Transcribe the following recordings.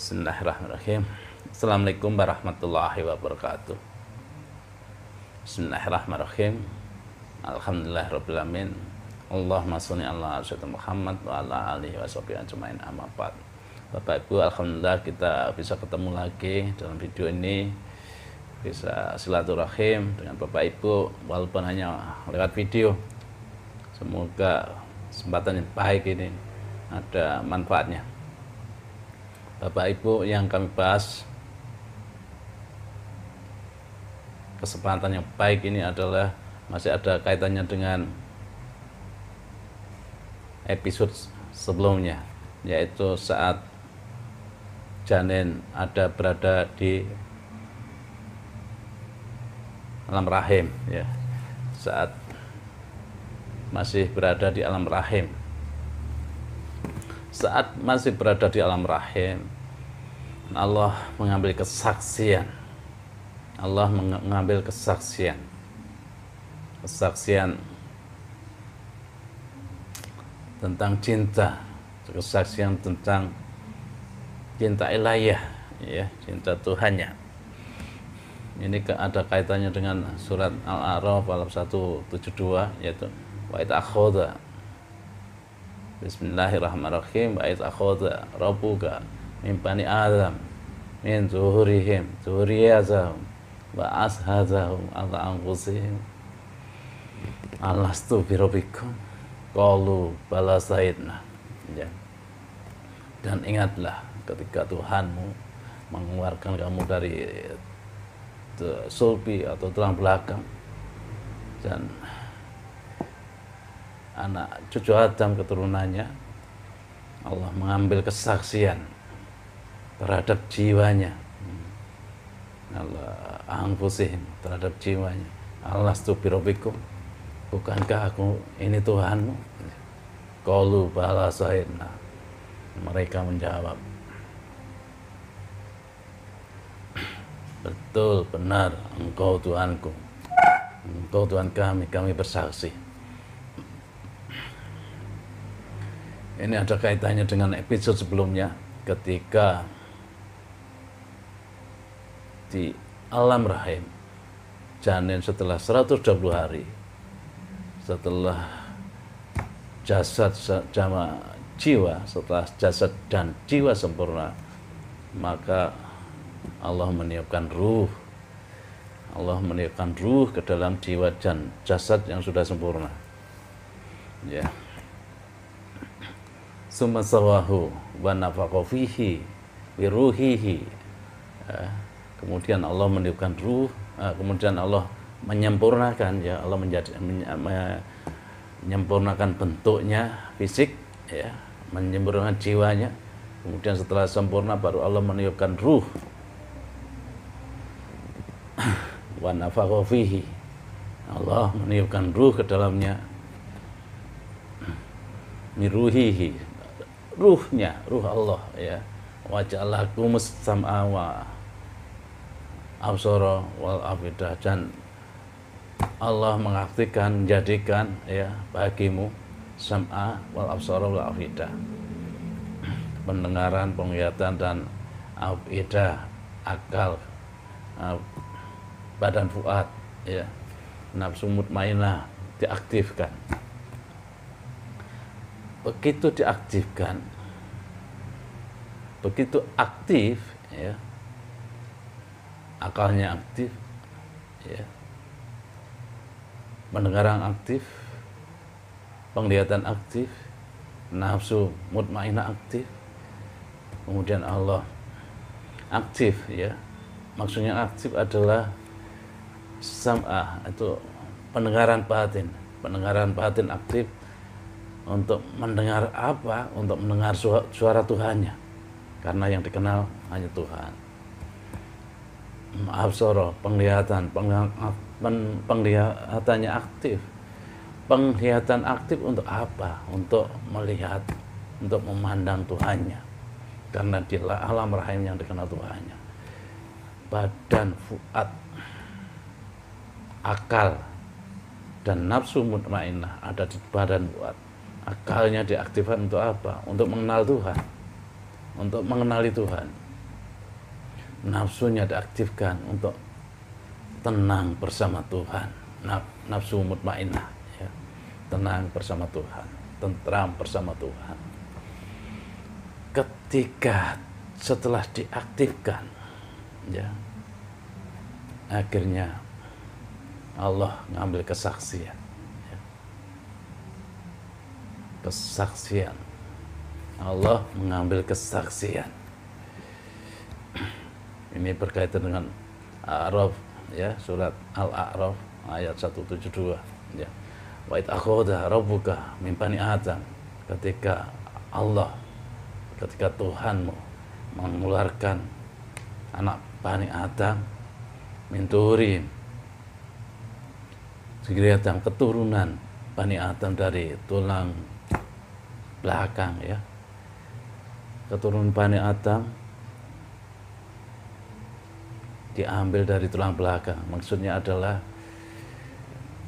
Bismillahirrahmanirrahim. Assalamualaikum warahmatullahi wabarakatuh. Bismillahirrahmanirrahim. Alhamdulillahirabbil alamin. Allahumma sholli ala sayyidina Muhammad wa ala alihi washabihi ajmain, amma ba'd. Bapak Ibu, alhamdulillah kita bisa ketemu lagi dalam video ini, bisa silaturahim dengan Bapak Ibu walaupun hanya lewat video. Semoga kesempatan yang baik ini ada manfaatnya. Bapak Ibu, yang kami bahas kesempatan yang baik ini adalah masih ada kaitannya dengan episode sebelumnya, yaitu saat janin ada berada di alam rahim, ya, saat masih berada di alam rahim. Saat masih berada di alam rahim, Allah mengambil kesaksian. Allah mengambil kesaksian tentang cinta, kesaksian tentang cinta ilahiyah, ya, cinta Tuhannya. Ini ada kaitannya dengan surat Al-A'raf ayat 172, yaitu wa id akhadha Bismillahirrahmanirrahim. Wa id akhadha rabbuka min bani Adam min zuhurihim dzurriyyatahum wa ashhadahum ala anfusihim alastu bi rabbikum qalu bala syahidna. Ya. Dan ingatlah ketika Tuhanmu mengeluarkan kamu dari sulbi atau tulang belakang, dan anak cucu Adam keturunannya, Allah mengambil kesaksian terhadap jiwanya, Allah anfusihim, terhadap jiwanya, alastu bi rabbikum, bukankah aku ini Tuhanmu? Qalu bala syahidna, mereka menjawab, betul, benar, engkau Tuhanku, engkau Tuhan kami bersaksi. Ini ada kaitannya dengan episode sebelumnya, ketika di alam rahim janin setelah 120 hari setelah jasad sama jiwa, setelah jasad dan jiwa sempurna, maka Allah meniupkan ruh. Allah meniupkan ruh ke dalam jiwa dan jasad yang sudah sempurna, ya. Summa sawahu wa nafakha fihi bi ruhihi. Kemudian Allah meniupkan ruh, kemudian Allah menyempurnakan, ya, Allah menyempurnakan bentuknya fisik, ya, menyempurnakan jiwanya. Kemudian setelah sempurna baru Allah meniupkan ruh. Wa nafakha fihi, Allah meniupkan ruh ke dalamnya, miruhihi, ruhnya, ruh Allah, ya. Wa ja'alakumus sam'a wa absara wal afidah, dan Allah mengaktifkan, menjadikan, ya, bagimu sam'a wal absara wal afidah, pendengaran, penglihatan, dan afidah, akal, badan fuad, ya, nafsu mutmainah diaktifkan. Begitu diaktifkan, begitu aktif, ya, akalnya aktif, ya, pendengaran aktif, penglihatan aktif, nafsu mutmainah aktif, kemudian Allah aktif, ya. Maksudnya aktif adalah sam'ah, itu pendengaran batin aktif. Untuk mendengar apa? Untuk mendengar suara Tuhannya, karena yang dikenal hanya Tuhan. Absara, penglihatannya aktif. Penglihatan aktif untuk apa? Untuk melihat, untuk memandang Tuhannya, karena di alam rahim yang dikenal Tuhannya. Badan fuad, akal, dan nafsu mutmainah ada di badan fuad. Akalnya diaktifkan untuk apa? Untuk mengenal Tuhan, untuk mengenali Tuhan. nafsunya diaktifkan untuk tenang bersama Tuhan, nafsu mutmainnah, ya. Tenang bersama Tuhan, tentram bersama Tuhan. Ketika setelah diaktifkan, ya, akhirnya Allah ngambil kesaksian, ya. Kesaksian, Allah mengambil kesaksian. Ini berkaitan dengan A'raf, ya, surat Al-A'raf ayat 172, ya. Wa id akhadha rabbuka min bani Adam, ketika Tuhanmu mengeluarkan anak Bani Adam min turihim, Adam, keturunan Bani Adam dari tulang belakang, ya. Keturunan Bani Adam diambil dari tulang belakang. Maksudnya adalah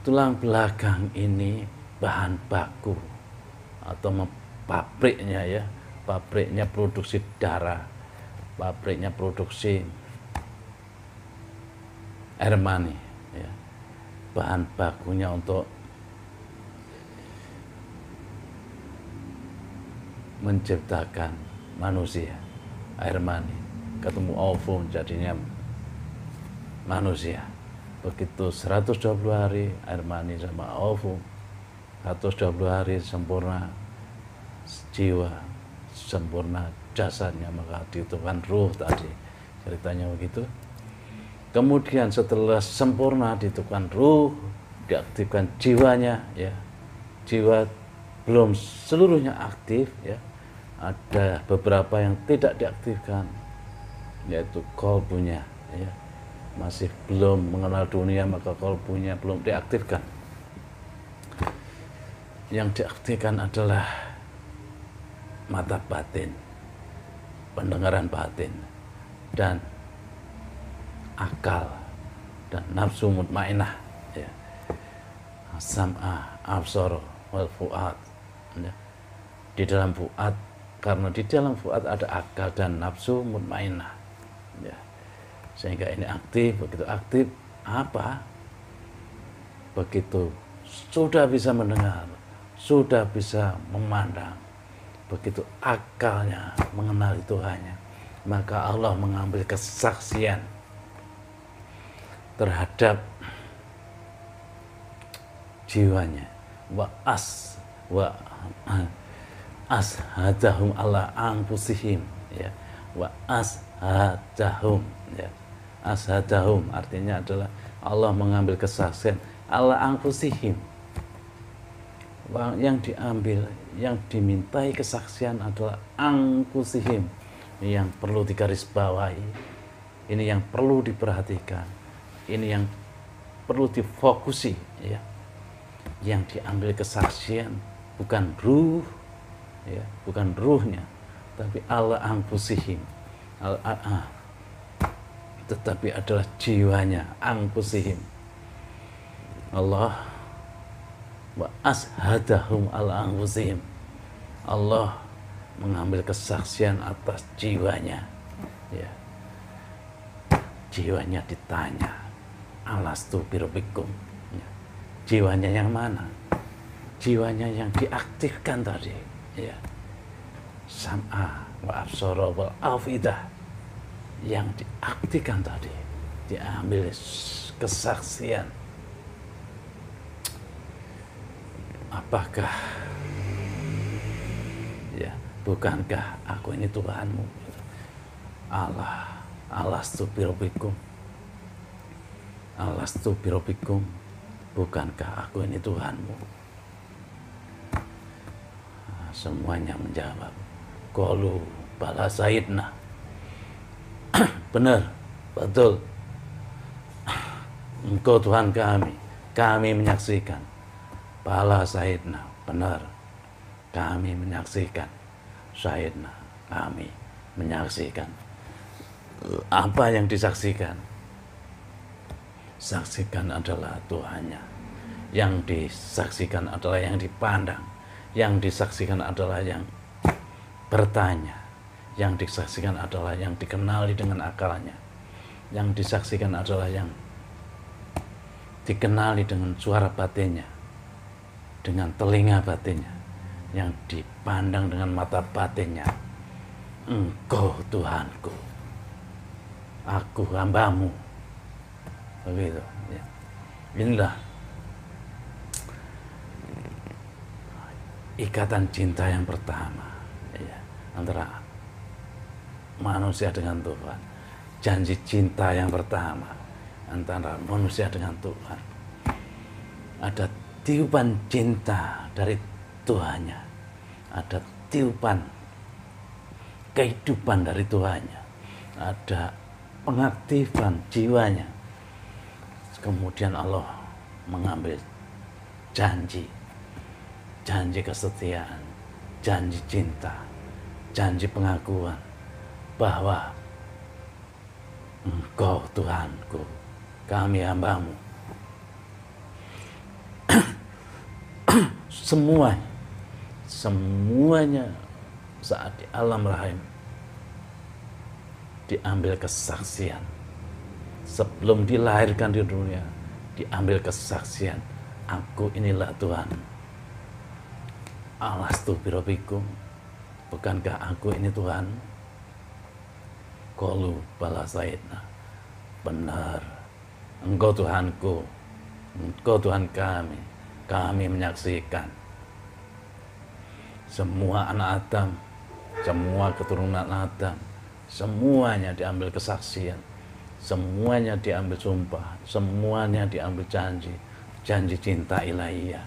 tulang belakang ini bahan baku atau pabriknya, ya. Pabriknya produksi darah, pabriknya produksi air mani, ya. Bahan bakunya untuk menciptakan manusia, air mani, ketemu ovum jadinya manusia. Begitu 120 hari air mani sama ovum, 120 hari sempurna jiwa, sempurna jasadnya, maka dihitungkan ruh tadi, ceritanya begitu. Kemudian setelah sempurna dihitungkan ruh, diaktifkan jiwanya, ya. Jiwa belum seluruhnya aktif, ya. Ada beberapa yang tidak diaktifkan, yaitu kolbunya, ya. Masih belum mengenal dunia, maka kolbunya belum diaktifkan. Yang diaktifkan adalah mata batin, pendengaran batin, dan akal, dan nafsu mutmainnah, ya. Sam'a, absar, wal fu'ad, ya. Di dalam fu'ad, karena di dalam fu'ad ada akal dan nafsu mutmainnah, ya. Sehingga ini aktif. Begitu aktif apa? Begitu sudah bisa mendengar, sudah bisa memandang, begitu akalnya mengenali Tuhannya, maka Allah mengambil kesaksian terhadap jiwanya. Wa ashadahum ala anfusihim, ya. Wa ashadahum, ya. Ashadahum artinya adalah Allah mengambil kesaksian ala anfusihim. Yang diambil, yang dimintai kesaksian adalah anfusihim. Ini yang perlu digarisbawahi, ini yang perlu diperhatikan, ini yang perlu difokusi, ya. Yang diambil kesaksian bukan ruh, ya, bukan ruhnya, tapi ala anfusihim, tetapi adalah jiwanya, anfusihim. Allah wa ashadahum ala anfusihim. Allah mengambil kesaksian atas jiwanya, ya. Jiwanya ditanya, alastu birabbikum, ya. Jiwanya yang mana? Jiwanya yang diaktifkan tadi, ya. Sam'a wa absara wal afidah, yang diaktifkan tadi, diambil kesaksian. Apakah, ya, bukankah aku ini Tuhanmu? Alastu birabbikum, alastu birabbikum, bukankah aku ini Tuhanmu? Semuanya menjawab, qalu bala sayyidna. Benar, betul, Engkau Tuhan kami menyaksikan. Bala syahidna, benar, kami menyaksikan. Syahidna, kami menyaksikan. Apa yang disaksikan? Saksikan adalah Tuhannya. Yang disaksikan adalah yang dipandang. Yang disaksikan adalah yang bertanya. Yang disaksikan adalah yang dikenali dengan akalnya. yang disaksikan adalah yang dikenali dengan suara batinnya, dengan telinga batinnya, yang dipandang dengan mata batinnya. Engkau Tuhanku, aku hambamu. Begitu ya. Inilah ikatan cinta yang pertama ya, antara manusia dengan Tuhan. Janji cinta yang pertama antara manusia dengan Tuhan. Ada tiupan cinta dari Tuhannya, ada tiupan kehidupan dari Tuhannya, ada pengaktifan jiwanya. Kemudian Allah mengambil janji kesetiaan, janji cinta, janji pengakuan bahwa Engkau Tuhanku, kami hambamu. Semuanya saat di alam rahim diambil kesaksian. Sebelum dilahirkan di dunia, diambil kesaksian, aku inilah Tuhan. Alastu birabbikum, bukankah aku ini Tuhan? Qalu bala sayyidna, benar, Engkau Tuhanku, Engkau Tuhan kami menyaksikan. Semua anak Adam, semua keturunan Adam, semuanya diambil kesaksian, semuanya diambil sumpah, semuanya diambil janji cinta ilahiyah.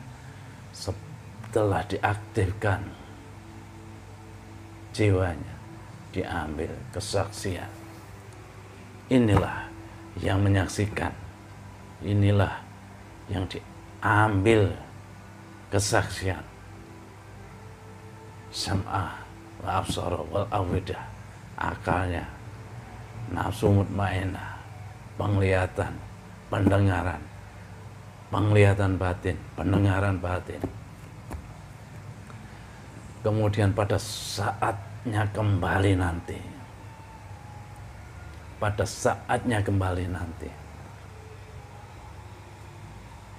Setelah diaktifkan jiwanya, diambil kesaksian. Inilah yang menyaksikan, inilah yang diambil kesaksian. Sam'ah wa absara wal afidah, akalnya, nafsu mutmainnah, penglihatan, penglihatan batin, pendengaran batin. Kemudian pada saatnya kembali nanti,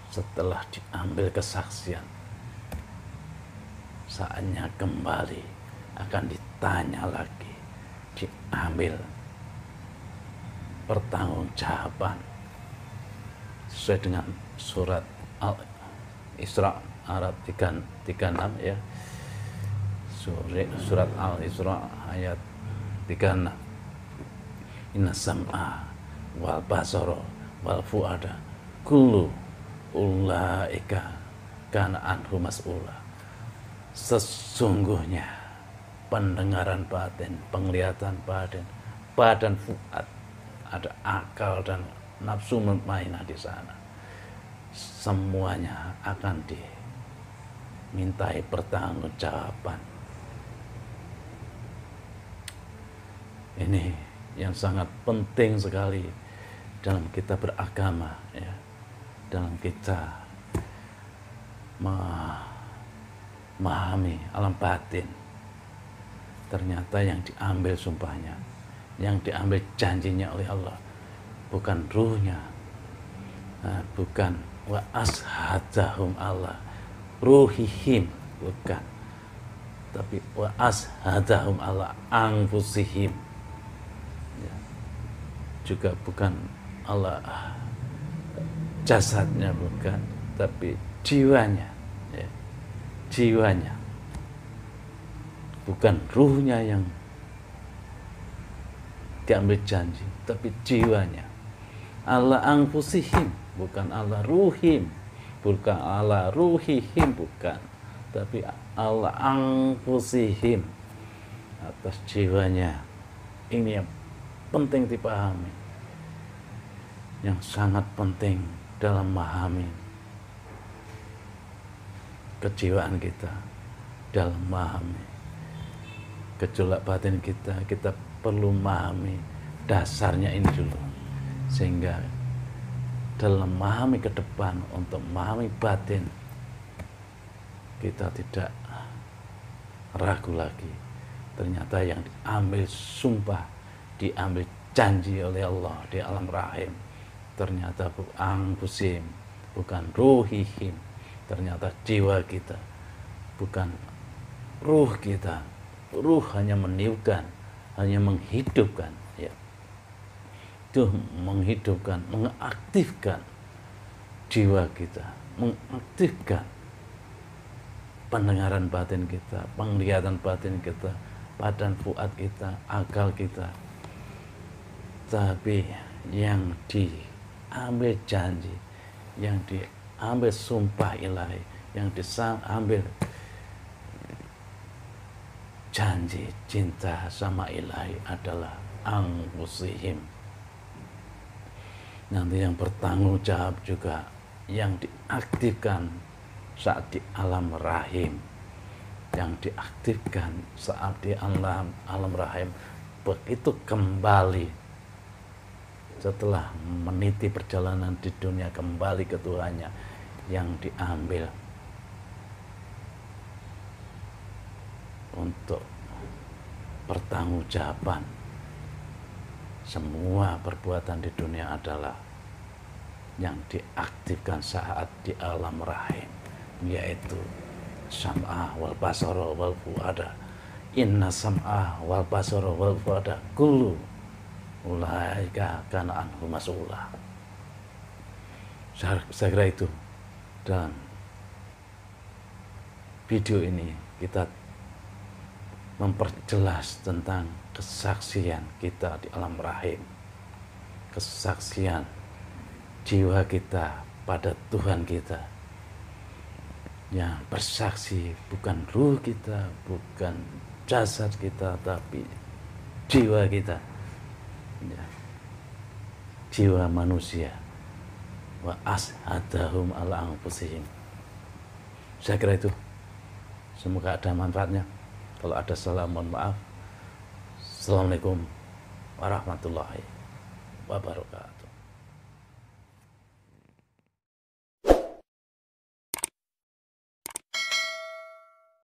setelah diambil kesaksian, saatnya kembali akan ditanya lagi, diambil pertanggungjawaban sesuai dengan surat Al-Isra Arab 36 ya, surat Al-Isra ayat 36. Inna sam'a wal basara wal fuada kullu ulaika kana anhu mas'ula. Sesungguhnya pendengaran batin, penglihatan batin, badan fuad, ada akal dan nafsu mutmainnah di sana, semuanya akan dimintai pertanggungjawaban. Ini yang sangat penting sekali dalam kita beragama ya, dalam kita memahami alam batin. Ternyata yang diambil sumpahnya, yang diambil janjinya oleh Allah, bukan ruhnya, bukan wa ashadahum Allah ruhihim, bukan, tapi wa ashadahum Allah anfusihim ya. Juga bukan Allah jasadnya, bukan, tapi jiwanya ya. Jiwanya, bukan ruhnya yang diambil janji, tapi jiwanya. Allah anfusihim, bukan Allah ruhim, bukan Allah ruhihim, bukan, tapi Allah anfusihim, atas jiwanya. Ini yang penting dipahami, yang sangat penting dalam memahami kejiwaan kita, dalam memahami gejolak batin kita. Kita perlu memahami dasarnya ini dulu, sehingga dalam memahami ke depan, untuk memahami batin, kita tidak ragu lagi. Ternyata yang diambil sumpah, diambil janji oleh Allah di alam rahim. Ternyata angkusim, bukan ruhihim. Ternyata jiwa kita, bukan ruh kita. Ruh hanya meniupkan, hanya menghidupkan, ya. Itu menghidupkan, mengaktifkan jiwa kita, mengaktifkan pendengaran batin kita, penglihatan batin kita, badan fuad kita, akal kita. Tapi yang diambil janji, yang diambil sumpah ilahi, yang diambil janji cinta sama ilahi adalah anfusihim. Nanti yang bertanggung jawab juga, yang diaktifkan saat di alam rahim, yang diaktifkan saat di alam rahim, begitu kembali setelah meniti perjalanan di dunia kembali ke Tuhannya, yang diambil untuk pertanggungjawaban semua perbuatan di dunia adalah yang diaktifkan saat di alam rahim, yaitu sam'ah wal basara wal fuada. Inna sam'ah wal basara wal fuada kullu ulaika kana anhu mas'ula. Saya kira itu. Dan video ini kita memperjelas tentang kesaksian kita di alam rahim, kesaksian jiwa kita pada Tuhan kita, yang bersaksi bukan ruh kita, bukan jasad kita, tapi jiwa kita, ya. Jiwa manusia. Wa ashadahum ala anfusihim. Saya kira itu. Semoga ada manfaatnya. Kalau ada salah, mohon maaf. Assalamualaikum warahmatullahi wabarakatuh.